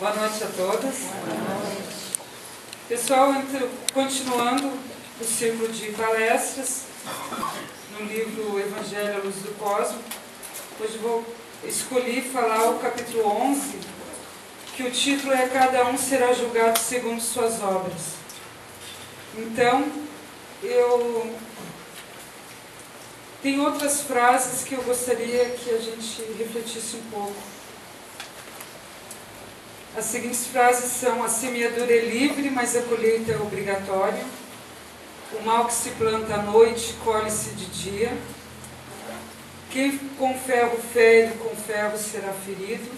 Boa noite a todas. Pessoal, continuando o ciclo de palestras no livro Evangelho à Luz do Cosmo, hoje escolhi falar o capítulo 11, que o título é Cada um será julgado segundo suas obras. Então, eu tenho outras frases que eu gostaria que a gente refletisse um pouco. As seguintes frases são: a semeadura é livre, mas a colheita é obrigatória. O mal que se planta à noite, colhe-se de dia. Quem com ferro fere, com ferro será ferido.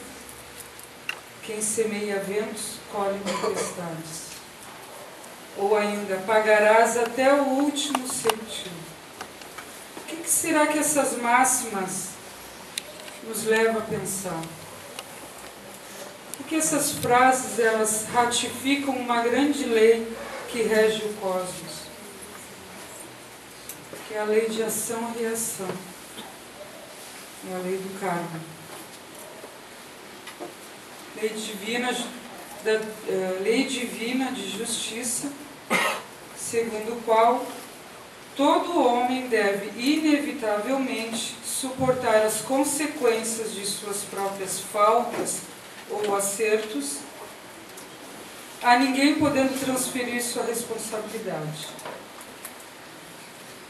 Quem semeia ventos, colhe tempestades. Ou ainda, pagarás até o último cêntimo. O que será que essas máximas nos levam a pensar? Porque essas frases, elas ratificam uma grande lei que rege o cosmos, que é a lei de ação e reação, é a lei do karma. Lei divina de justiça, segundo o qual todo homem deve inevitavelmente suportar as consequências de suas próprias faltas ou acertos, a ninguém podendo transferir sua responsabilidade.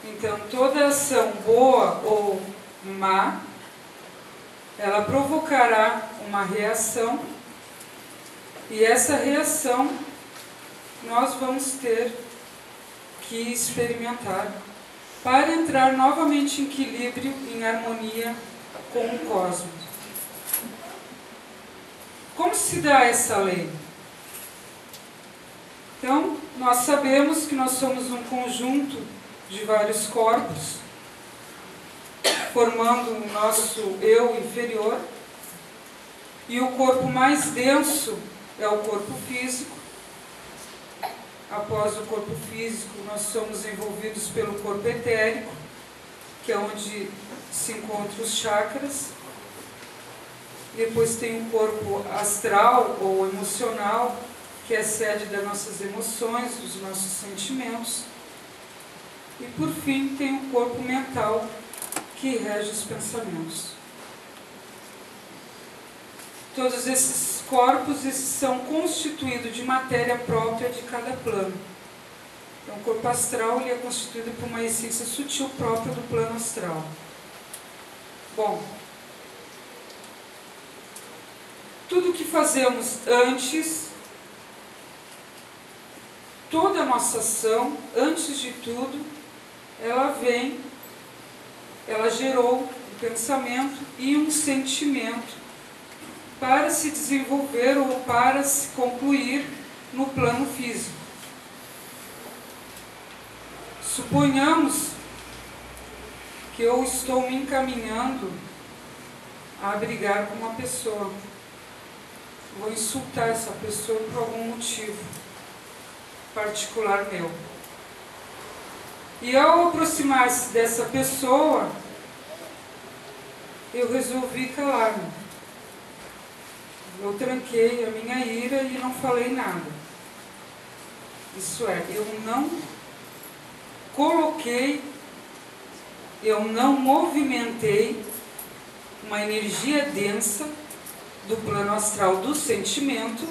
Então, toda ação boa ou má, ela provocará uma reação, e essa reação nós vamos ter que experimentar para entrar novamente em equilíbrio, em harmonia com o cosmos. Como se dá essa lei? Então, nós sabemos que nós somos um conjunto de vários corpos, formando o nosso eu inferior, e o corpo mais denso é o corpo físico. Após o corpo físico, nós somos envolvidos pelo corpo etérico, que é onde se encontram os chakras. Depois tem o corpo astral ou emocional, que é a sede das nossas emoções, dos nossos sentimentos. E por fim tem o corpo mental, que rege os pensamentos. Todos esses corpos são constituídos de matéria própria de cada plano. Então, o corpo astral ele é constituído por uma essência sutil própria do plano astral. Bom, tudo que fazemos antes, toda a nossa ação, antes de tudo, ela gerou um pensamento e um sentimento para se desenvolver ou para se concluir no plano físico. Suponhamos que eu estou me encaminhando a brigar com uma pessoa. Vou insultar essa pessoa por algum motivo particular meu. E ao aproximar-se dessa pessoa, eu resolvi calar-me. Eu tranquei a minha ira e não falei nada. Isso é, eu não coloquei, eu não movimentei uma energia densa do plano astral do sentimento,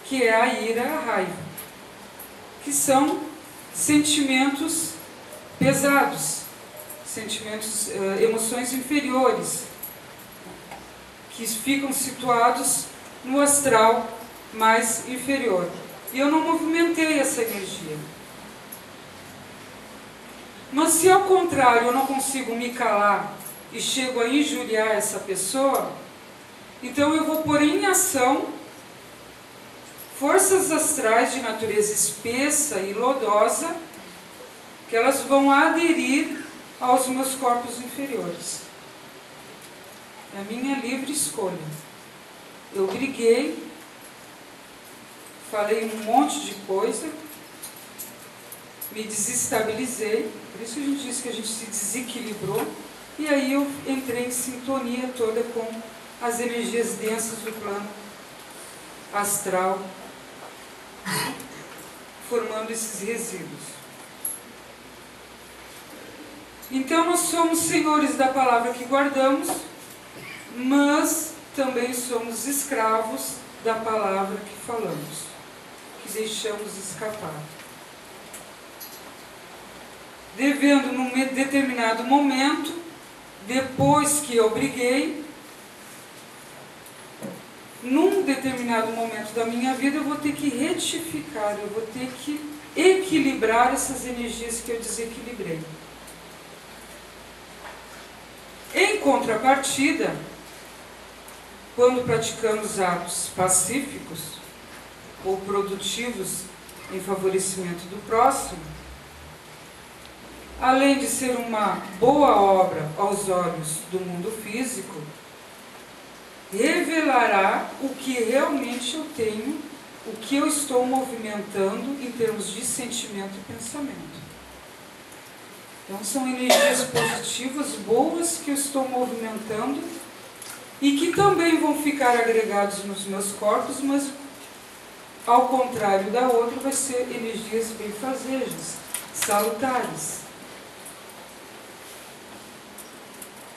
que é a ira, a raiva, que são sentimentos pesados, sentimentos, emoções inferiores, que ficam situados no astral mais inferior. E eu não movimentei essa energia. Mas se ao contrário eu não consigo me calar e chego a injuriar essa pessoa, então eu vou pôr em ação forças astrais de natureza espessa e lodosa, que elas vão aderir aos meus corpos inferiores. É a minha livre escolha. Eu briguei, falei um monte de coisa, me desestabilizei, por isso a gente diz que a gente se desequilibrou, e aí eu entrei em sintonia toda com as energias densas do plano astral, formando esses resíduos. Então nós somos senhores da palavra que guardamos, mas também somos escravos da palavra que falamos, que deixamos escapar. Devendo, num determinado momento, depois que eu briguei, num determinado momento da minha vida, eu vou ter que retificar, eu vou ter que equilibrar essas energias que eu desequilibrei. Em contrapartida, quando praticamos atos pacíficos ou produtivos em favorecimento do próximo, além de ser uma boa obra aos olhos do mundo físico, revelará o que realmente eu tenho, o que eu estou movimentando em termos de sentimento e pensamento. Então são energias positivas, boas, que eu estou movimentando e que também vão ficar agregados nos meus corpos, mas ao contrário da outra, vai ser energias benfazejas, salutares.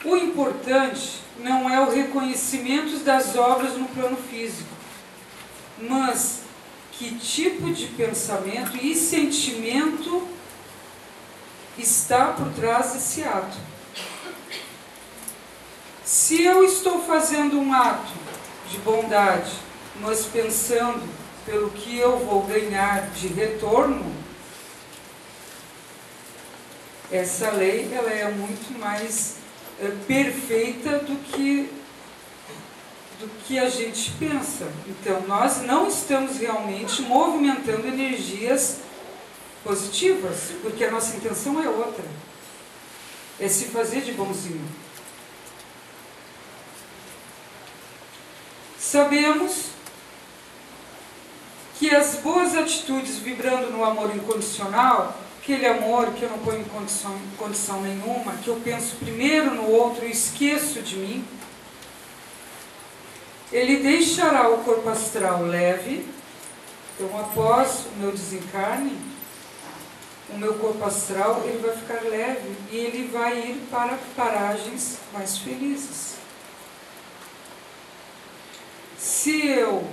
O importante não é o reconhecimento das obras no plano físico, mas que tipo de pensamento e sentimento está por trás desse ato. Se eu estou fazendo um ato de bondade, mas pensando pelo que eu vou ganhar de retorno, essa lei ela é muito mais perfeita do que a gente pensa. Então, nós não estamos realmente movimentando energias positivas, porque a nossa intenção é outra. É se fazer de bonzinho. Sabemos que as boas atitudes vibrando no amor incondicional, aquele amor que eu não ponho em condição nenhuma, que eu penso primeiro no outro e esqueço de mim, ele deixará o corpo astral leve. Então, após o meu desencarne, o meu corpo astral ele vai ficar leve e ele vai ir para paragens mais felizes. Se eu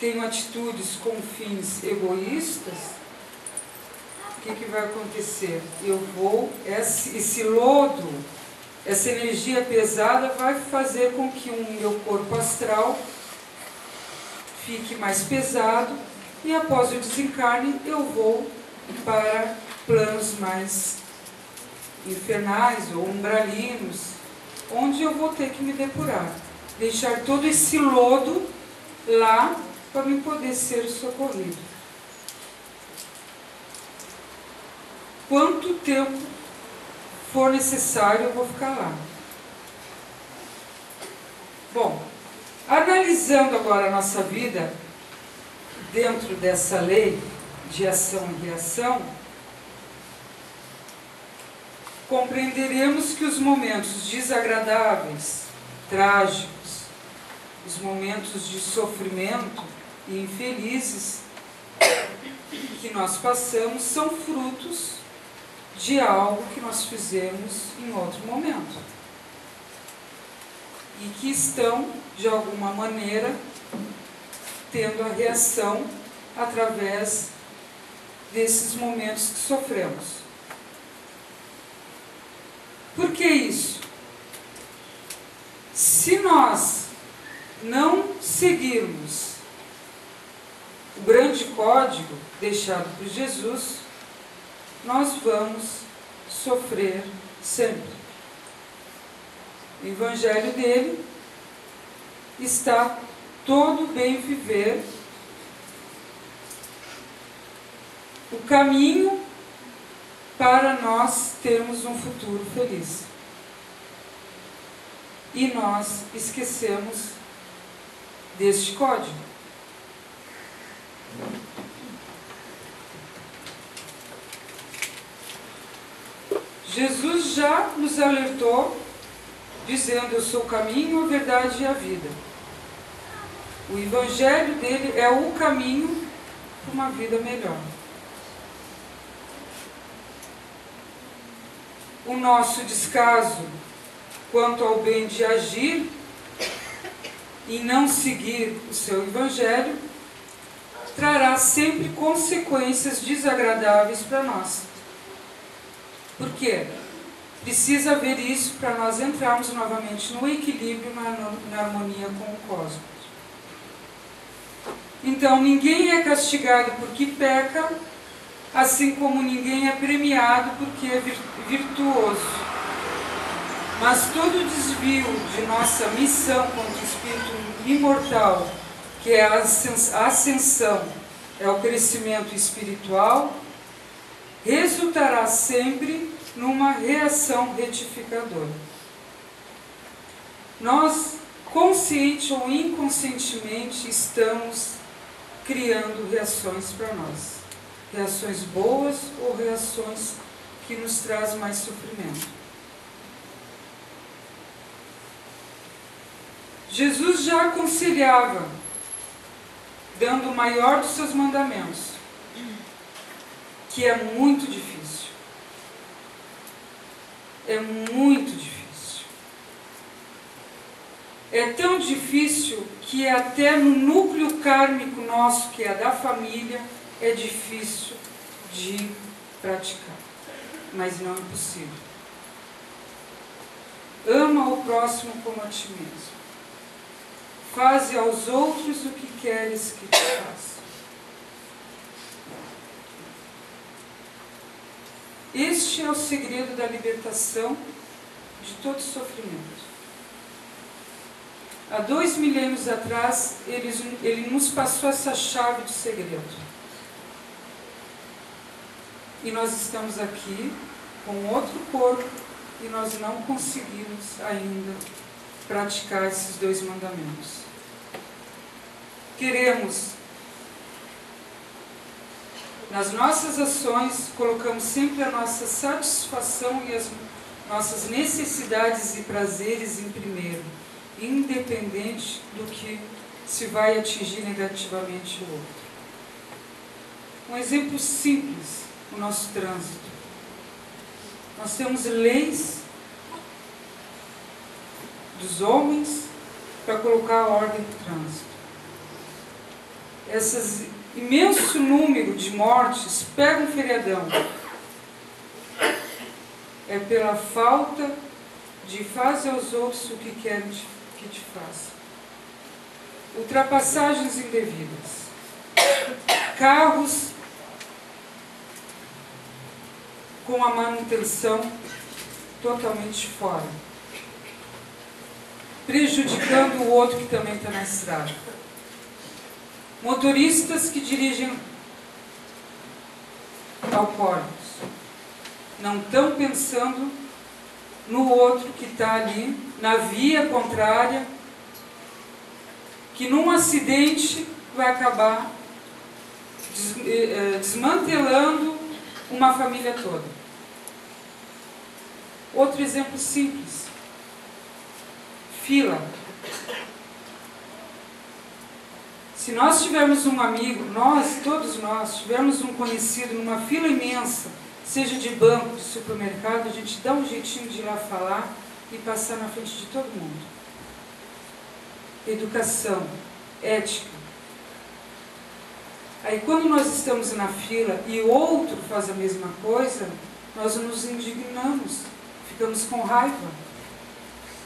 tenho atitudes com fins egoístas, o que vai acontecer? Esse lodo, essa energia pesada vai fazer com que o meu corpo astral fique mais pesado e após o desencarne eu vou para planos mais infernais ou umbralinos, onde eu vou ter que me depurar, deixar todo esse lodo lá para me poder ser socorrido. Quanto tempo for necessário, eu vou ficar lá. Bom, analisando agora a nossa vida dentro dessa lei de ação e reação, compreenderemos que os momentos desagradáveis, trágicos, os momentos de sofrimento e infelizes que nós passamos são frutos de algo que nós fizemos em outro momento e que estão, de alguma maneira, tendo a reação através desses momentos que sofremos. Por que isso? Se nós não seguirmos o grande código deixado por Jesus, nós vamos sofrer sempre. O evangelho dele está todo bem viver, o caminho para nós termos um futuro feliz. E nós esquecemos deste código. Jesus já nos alertou, dizendo: eu sou o caminho, a verdade e a vida. O Evangelho dele é o caminho para uma vida melhor. O nosso descaso quanto ao bem de agir e não seguir o seu Evangelho trará sempre consequências desagradáveis para nós. Por quê? Precisa haver isso para nós entrarmos novamente no equilíbrio, na harmonia com o cosmos. Então, ninguém é castigado porque peca, assim como ninguém é premiado porque é virtuoso. Mas todo desvio de nossa missão contra o espírito imortal, que é a ascensão, é o crescimento espiritual, resultará sempre numa reação retificadora. Nós, consciente ou inconscientemente, estamos criando reações para nós. Reações boas ou reações que nos trazem mais sofrimento. Jesus já aconselhava, dando o maior dos seus mandamentos, que é muito difícil. É muito difícil. É tão difícil que até no núcleo kármico nosso, que é da família, é difícil de praticar. Mas não é impossível. Ama o próximo como a ti mesmo. Faze aos outros o que queres que te faça. Este é o segredo da libertação de todo sofrimento. Há 2 milênios atrás, ele nos passou essa chave de segredo. E nós estamos aqui com outro corpo e nós não conseguimos ainda praticar esses 2 mandamentos. Queremos, nas nossas ações, colocamos sempre a nossa satisfação e as nossas necessidades e prazeres em primeiro, independente do que se vai atingir negativamente o outro. Um exemplo simples, o nosso trânsito. Nós temos leis dos homens para colocar a ordem no trânsito. Esse imenso número de mortes, pega um feriadão, é pela falta de fazer aos outros o que querem que te faça. Ultrapassagens indevidas, carros com a manutenção totalmente fora, prejudicando o outro que também está na estrada. Motoristas que dirigem alcoólicos, não estão pensando no outro que está ali, na via contrária, que num acidente vai acabar desmantelando uma família toda. Outro exemplo simples. Fila. Se nós tivermos um amigo, todos nós, tivermos um conhecido numa fila imensa, seja de banco, de supermercado, a gente dá um jeitinho de ir lá falar e passar na frente de todo mundo. Educação, ética. Aí quando nós estamos na fila e o outro faz a mesma coisa, nós nos indignamos, ficamos com raiva.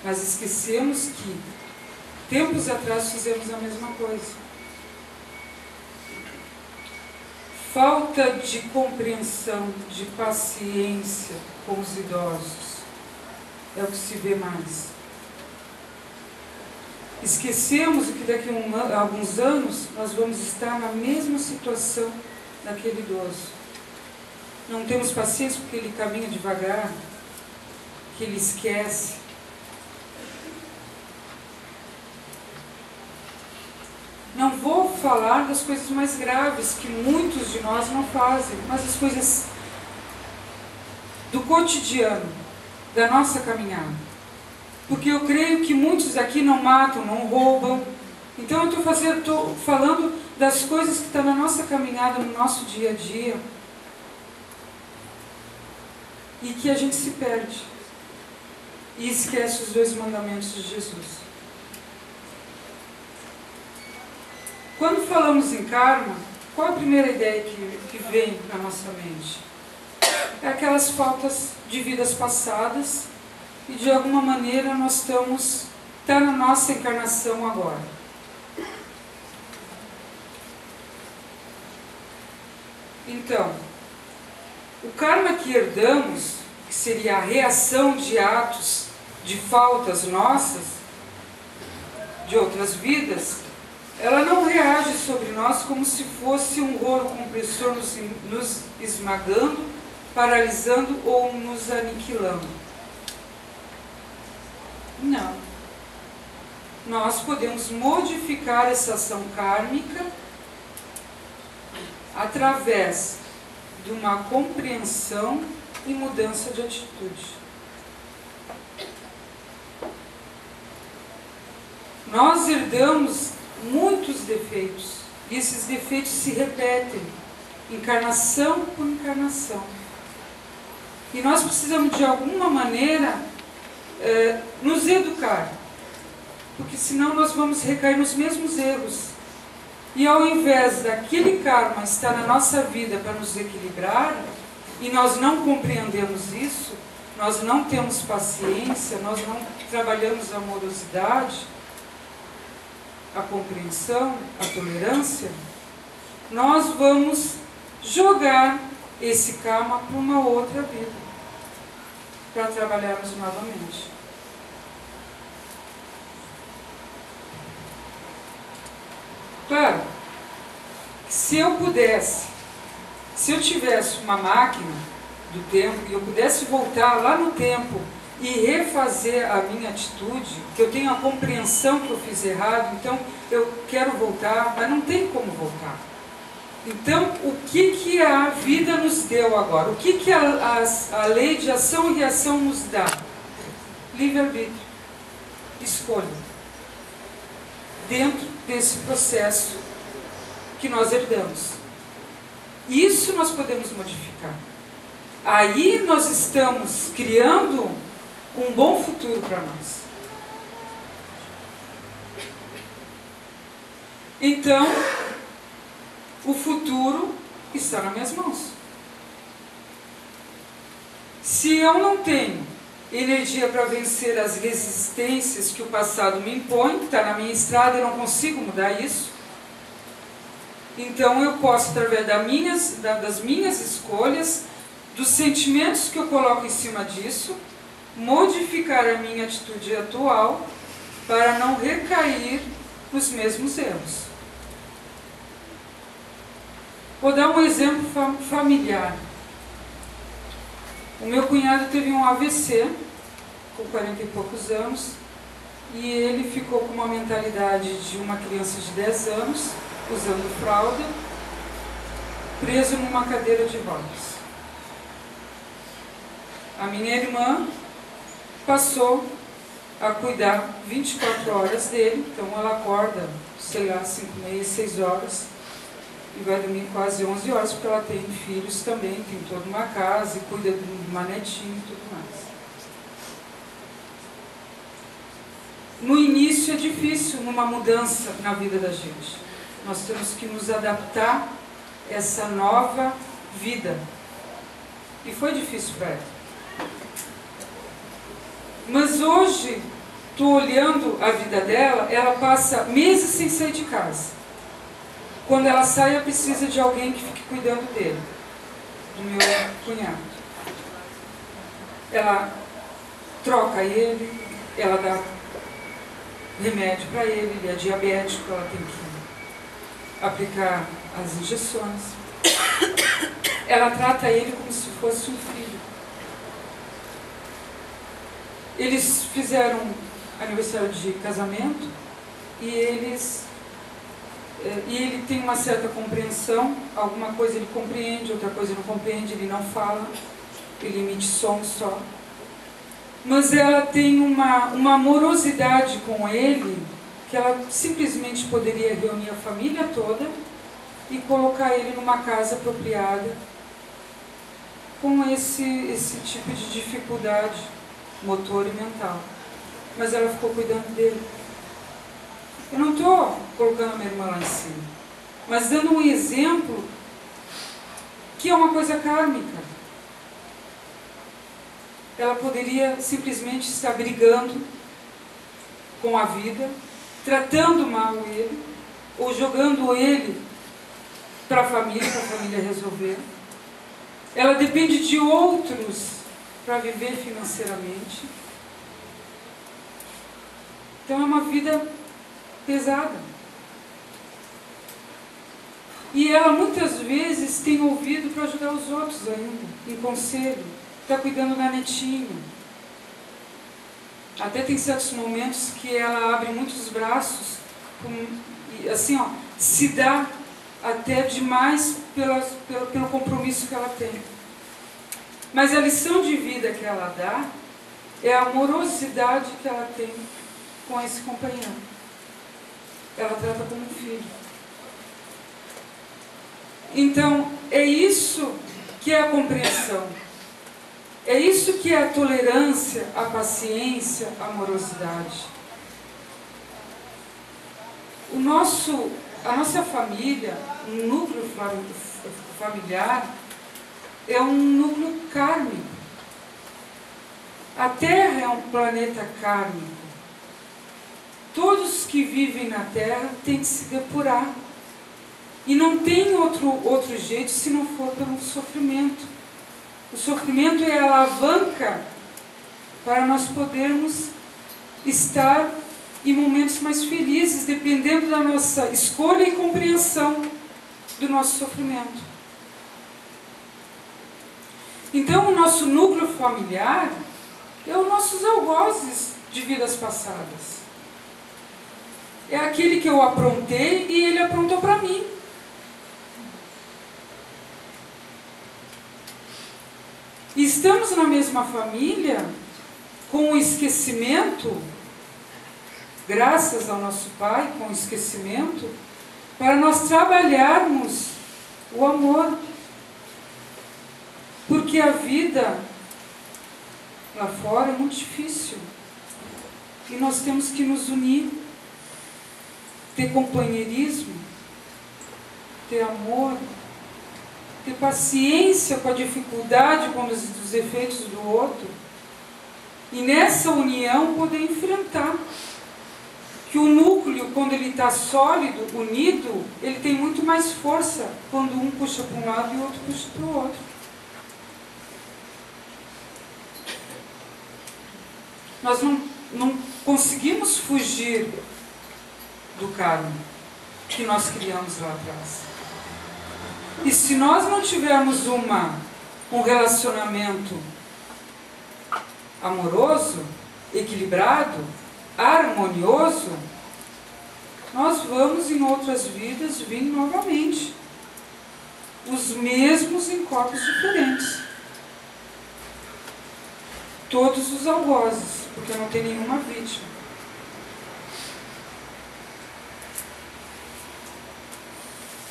Mas esquecemos que tempos atrás fizemos a mesma coisa. Falta de compreensão, de paciência com os idosos é o que se vê mais. Esquecemos que daqui a alguns anos nós vamos estar na mesma situação daquele idoso. Não temos paciência porque ele caminha devagar, que ele esquece. Não vou falar das coisas mais graves que muitos de nós não fazem, mas as coisas do cotidiano, da nossa caminhada. Porque eu creio que muitos aqui não matam, não roubam, Então eu estou falando das coisas que estão na nossa caminhada, no nosso dia a dia, e que a gente se perde e esquece os 2 mandamentos de Jesus. Quando falamos em karma, qual a primeira ideia que vem na nossa mente? É aquelas faltas de vidas passadas e de alguma maneira nós está na nossa encarnação agora. Então, o karma que herdamos, que seria a reação de atos, de faltas nossas, de outras vidas, ela não reage sobre nós como se fosse um rolo compressor nos esmagando, paralisando ou nos aniquilando. Não. Nós podemos modificar essa ação kármica através de uma compreensão e mudança de atitude. Nós herdamos muitos defeitos, e esses defeitos se repetem, encarnação por encarnação. E nós precisamos, de alguma maneira, nos educar, porque senão nós vamos recair nos mesmos erros. E ao invés daquele karma estar na nossa vida para nos equilibrar, e nós não compreendemos isso, nós não temos paciência, nós não trabalhamos a amorosidade, a compreensão, a tolerância, nós vamos jogar esse karma para uma outra vida, para trabalharmos novamente. Claro, se eu tivesse uma máquina do tempo e eu pudesse voltar lá no tempo e refazer a minha atitude, que eu tenho a compreensão que eu fiz errado, então eu quero voltar, mas não tem como voltar. Então, o que a vida nos deu agora? O que a lei de ação e reação nos dá? Livre-arbítrio, escolha. Dentro desse processo que nós herdamos. Isso nós podemos modificar. Aí nós estamos criando um bom futuro para nós. Então, o futuro está nas minhas mãos. Se eu não tenho energia para vencer as resistências que o passado me impõe, que está na minha estrada, eu não consigo mudar isso, então eu posso, através das minhas escolhas, dos sentimentos que eu coloco em cima disso, modificar a minha atitude atual para não recair nos mesmos erros. Vou dar um exemplo familiar. O meu cunhado teve um AVC com 40 e poucos anos e ele ficou com uma mentalidade de uma criança de 10 anos, usando fralda, preso numa cadeira de rodas. A minha irmã passou a cuidar 24 horas dele, então ela acorda, sei lá, 5h30, 6 horas, e vai dormir quase 11 horas, porque ela tem filhos também, tem toda uma casa, e cuida de uma netinha e tudo mais. No início é difícil, numa mudança na vida da gente. Nós temos que nos adaptar a essa nova vida. E foi difícil para ela. Mas hoje, estou olhando a vida dela, ela passa meses sem sair de casa. Quando ela sai, ela precisa de alguém que fique cuidando dele, do meu cunhado. Ela troca ele, ela dá remédio para ele, ele é diabético, ela tem que aplicar as injeções. Ela trata ele como se fosse um filho. Eles fizeram aniversário de casamento e ele tem uma certa compreensão, alguma coisa ele compreende, outra coisa ele não compreende, ele não fala, ele emite som só. Mas ela tem uma amorosidade com ele que ela simplesmente poderia reunir a família toda e colocar ele numa casa apropriada com esse tipo de dificuldade motor e mental. Mas ela ficou cuidando dele. Eu não estou colocando a minha irmã lá em cima, mas dando um exemplo que é uma coisa kármica. Ela poderia simplesmente estar brigando com a vida, tratando mal ele, ou jogando ele para a família resolver. Ela depende de outros para viver financeiramente. Então é uma vida pesada. E ela muitas vezes tem ouvido para ajudar os outros ainda, em conselho, está cuidando da netinha. Até tem certos momentos que ela abre muitos braços, assim, ó, se dá até demais pelo compromisso que ela tem. Mas a lição de vida que ela dá é a amorosidade que ela tem com esse companheiro. Ela trata como um filho. Então, é isso que é a compreensão. É isso que é a tolerância, a paciência, a amorosidade. A nossa família, um núcleo familiar, é um núcleo kármico. A Terra é um planeta kármico. Todos que vivem na Terra têm que se depurar. E não tem outro jeito se não for pelo sofrimento. O sofrimento é a alavanca para nós podermos estar em momentos mais felizes, dependendo da nossa escolha e compreensão do nosso sofrimento. Então, o nosso núcleo familiar é os nossos algozes de vidas passadas. É aquele que eu aprontei e ele aprontou para mim. E estamos na mesma família, com o esquecimento, graças ao nosso Pai, com o esquecimento, para nós trabalharmos o amor. Porque a vida lá fora é muito difícil. E nós temos que nos unir, ter companheirismo, ter amor, ter paciência com a dificuldade, com os efeitos do outro. E nessa união poder enfrentar. Que o núcleo, quando ele está sólido, unido, ele tem muito mais força quando um puxa para um lado e o outro puxa para o outro. Nós não conseguimos fugir do karma que nós criamos lá atrás. E se nós não tivermos um relacionamento amoroso, equilibrado, harmonioso, nós vamos em outras vidas vir novamente. Os mesmos em corpos diferentes. Todos os algozes, porque não tem nenhuma vítima.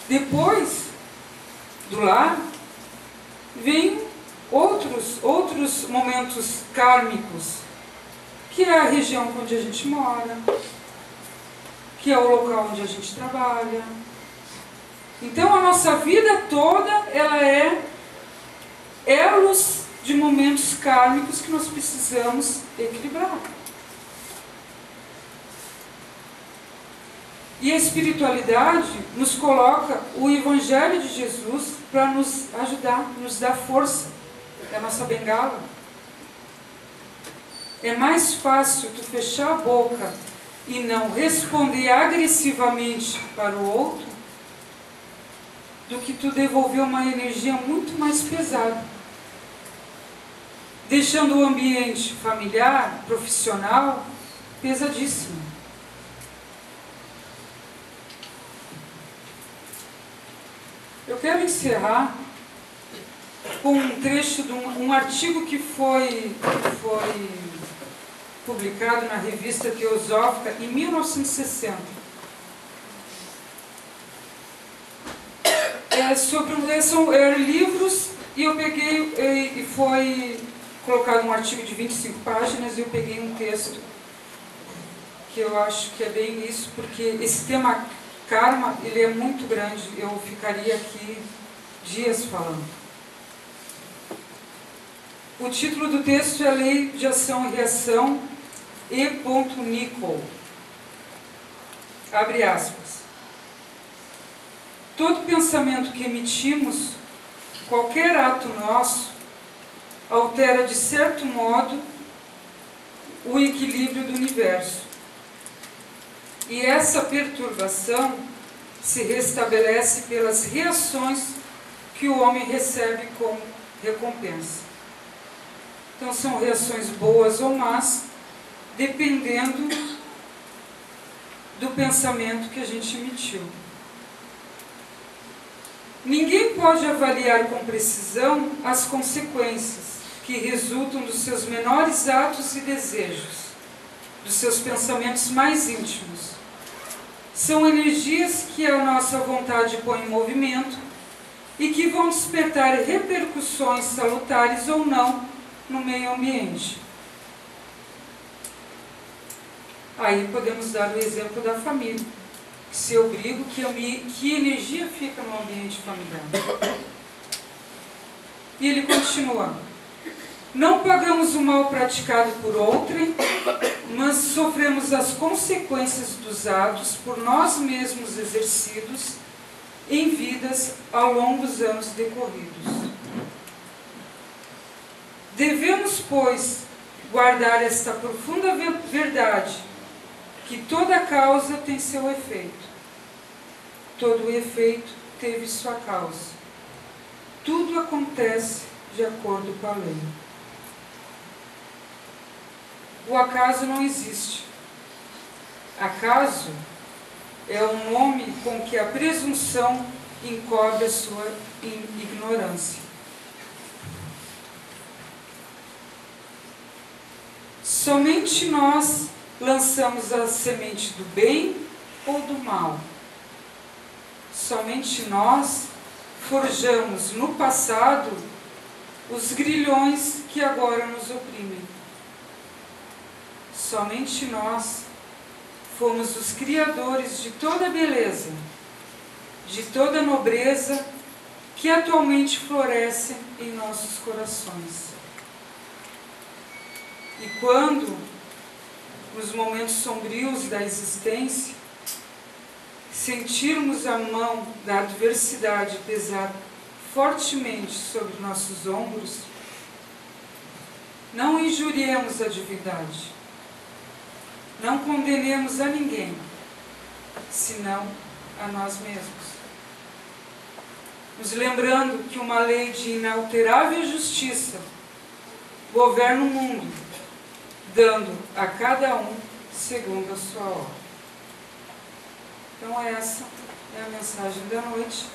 Depois do lar, vem outros momentos kármicos, que é a região onde a gente mora, que é o local onde a gente trabalha. Então a nossa vida toda, ela é elos de momentos kármicos que nós precisamos equilibrar. E a espiritualidade nos coloca o Evangelho de Jesus para nos ajudar, nos dar força. É a nossa bengala. É mais fácil tu fechar a boca e não responder agressivamente para o outro do que tu devolver uma energia muito mais pesada. Deixando o ambiente familiar, profissional, pesadíssimo. Eu quero encerrar com um trecho de um artigo que foi publicado na Revista Teosófica em 1960. São livros, e eu peguei, e foi colocado um artigo de 25 páginas, e eu peguei um texto que eu acho que é bem isso, porque esse tema karma, ele é muito grande, eu ficaria aqui dias falando. O título do texto é a Lei de Ação e Reação E. Nichols. Abre aspas. Todo pensamento que emitimos, qualquer ato nosso, altera de certo modo o equilíbrio do universo. E essa perturbação se restabelece pelas reações que o homem recebe como recompensa. Então são reações boas ou más, dependendo do pensamento que a gente emitiu. Ninguém pode avaliar com precisão as consequências que resultam dos seus menores atos e desejos, dos seus pensamentos mais íntimos. São energias que a nossa vontade põe em movimento e que vão despertar repercussões salutares ou não no meio ambiente. Aí podemos dar o exemplo da família. Se eu brigo, que energia fica no ambiente familiar? E ele continua. Não pagamos o mal praticado por outrem, mas sofremos as consequências dos atos por nós mesmos exercidos em vidas ao longo dos anos decorridos. Devemos, pois, guardar esta profunda verdade, que toda causa tem seu efeito. Todo efeito teve sua causa. Tudo acontece de acordo com a lei. O acaso não existe. Acaso é o nome com que a presunção encobre a sua ignorância. Somente nós lançamos a semente do bem ou do mal. Somente nós forjamos no passado os grilhões que agora nos oprimem. Somente nós fomos os criadores de toda a beleza, de toda a nobreza que atualmente floresce em nossos corações. E quando, nos momentos sombrios da existência, sentirmos a mão da adversidade pesar fortemente sobre nossos ombros, não injuriemos a divindade, não condenemos a ninguém, senão a nós mesmos. Nos lembrando que uma lei de inalterável justiça governa o mundo, dando a cada um segundo a sua obra. Então essa é a mensagem da noite.